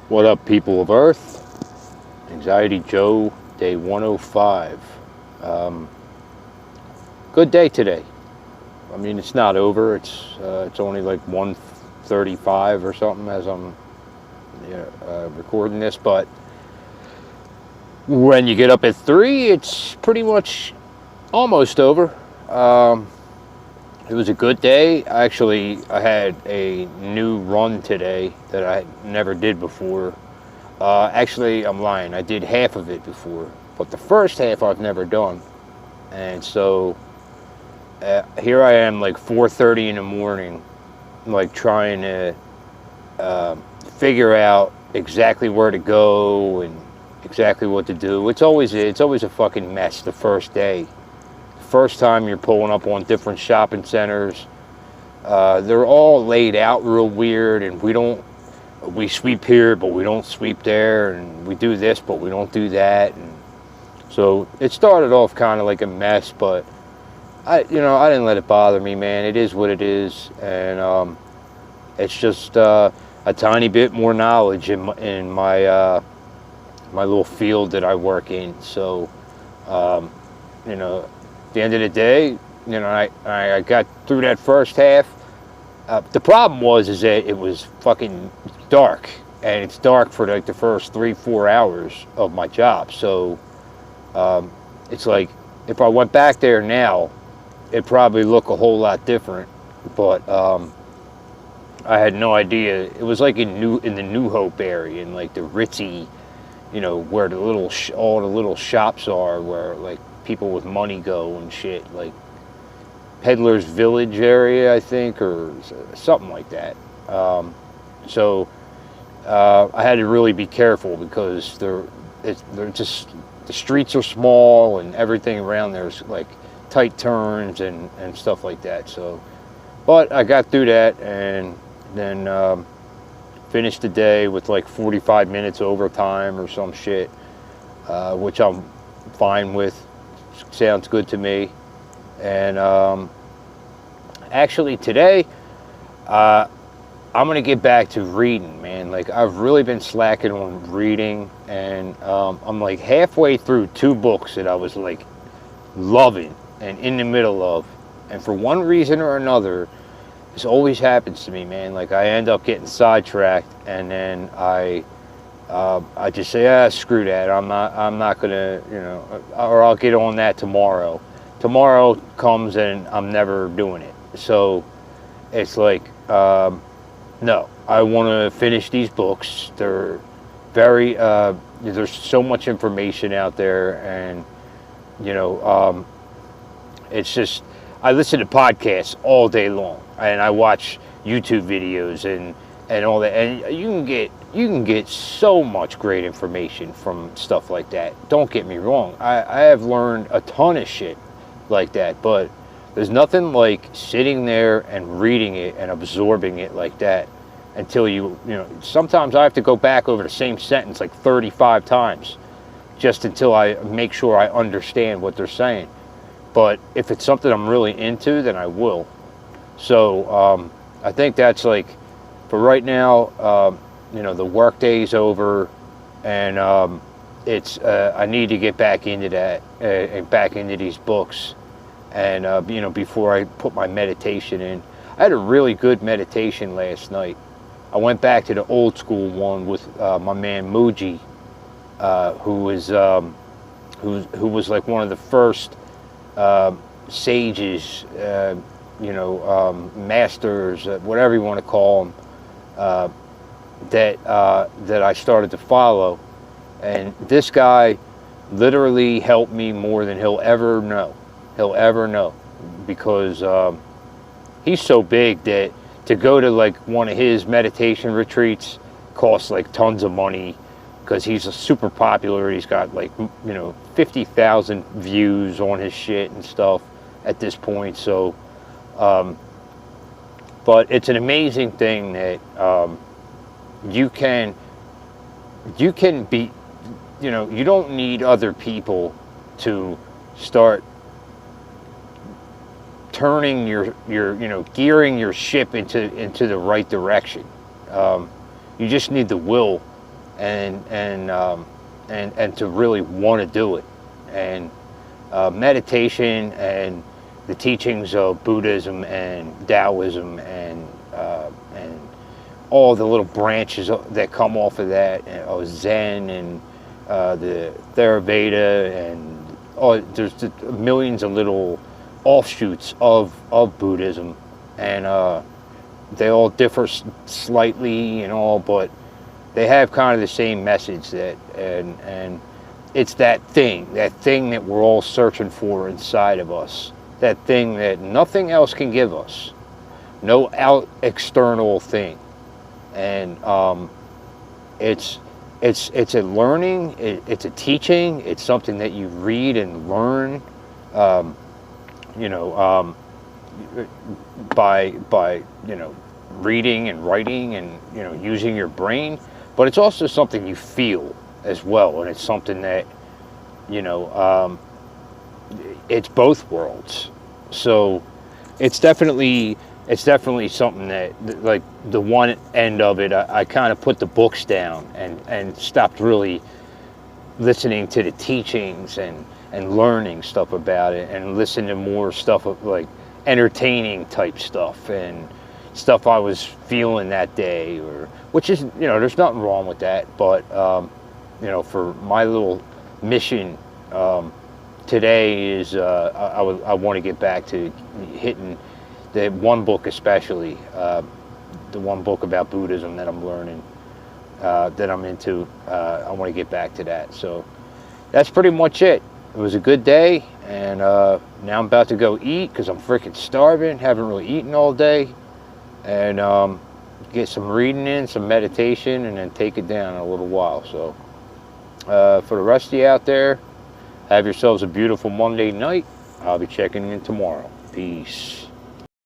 What up, people of Earth? Anxiety Joe, day 105. Um, Good day today. I mean, it's not over. It's only like 1:35 or something as I'm recording this. But when you get up at 3, it's pretty much almost over. It was a good day. Actually, I had a new run today that I never did before. Actually, I'm lying. I did half of it before, but the first half I've never done. And so here I am, like 4:30 in the morning, like trying to figure out exactly where to go and exactly what to do. It's always a fucking mess the first day. First time you're pulling up on different shopping centers. They're all laid out real weird, and we sweep here, but we don't sweep there, and we do this, but we don't do that. And so it started off kind of like a mess, but I didn't let it bother me, man. It is what it is, and it's just a tiny bit more knowledge in my my little field that I work in. So, at the end of the day, I got through that first half. The problem is that it was fucking dark, and it's dark for like the first 3-4 hours of my job. So it's like if I went back there now, it'd probably look a whole lot different. But I had no idea. It was like in the New Hope area, in like the ritzy, where all the little shops are, where like people with money go and shit, like Peddler's Village area, I think, or something like that. So I had to really be careful because they're just, the streets are small and everything around there's like tight turns and stuff like that. So, but I got through that and then finished the day with like 45 minutes overtime or some shit, which I'm fine with. Sounds good to me. And actually today, I'm gonna get back to reading, man. Like, I've really been slacking on reading, and I'm like halfway through 2 books that I was like loving and in the middle of, and for one reason or another, this always happens to me, man. Like, I end up getting sidetracked, and then I just say, screw that. I'm not gonna, or I'll get on that tomorrow. Tomorrow comes and I'm never doing it. So it's like, no, I want to finish these books. They're very, there's so much information out there, and it's just, I listen to podcasts all day long, and I watch YouTube videos and all that, and you can get so much great information from stuff like that. Don't get me wrong, I have learned a ton of shit like that, but there's nothing like sitting there and reading it and absorbing it like that until sometimes I have to go back over the same sentence like 35 times just until I make sure I understand what they're saying. But if it's something I'm really into, then I will. So I think that's like, for right now, the workday's over, and it's I need to get back into that and back into these books, and before I put my meditation in. I had a really good meditation last night. I went back to the old school one with my man Muji, who was like one of the first sages, masters, whatever you want to call them, that I started to follow. And this guy literally helped me more than he'll ever know, because he's so big that to go to like one of his meditation retreats costs like tons of money, because he's super popular. He's got like 50,000 views on his shit and stuff at this point. So but it's an amazing thing that you can be, you don't need other people to start turning your gearing your ship into the right direction. You just need the will and to really want to do it. And meditation and the teachings of Buddhism and Taoism and all the little branches that come off of that, Zen and the Theravada, and there's millions of little offshoots of Buddhism, and they all differ slightly and all, but they have kind of the same message, that and it's that thing that we're all searching for inside of us, that thing that nothing else can give us, no external thing. And it's a learning, it's a teaching, it's something that you read and learn, you know, by reading and writing and using your brain, but it's also something you feel as well, and it's something that it's both worlds. So it's definitely something that, like, the one end of it, I kind of put the books down and stopped really listening to the teachings and learning stuff about it, and listening to more stuff of, like, entertaining type stuff and stuff I was feeling that day, or which is, there's nothing wrong with that, but for my little mission today is I want to get back to hitting the one book, especially the one book about Buddhism that I'm learning, that I'm into. I want to get back to that. So that's pretty much it. It was a good day, and now I'm about to go eat because I'm freaking starving. Haven't really eaten all day, and get some reading in, some meditation, and then take it down in a little while. So for the rest of you out there, have yourselves a beautiful Monday night. I'll be checking in tomorrow. Peace.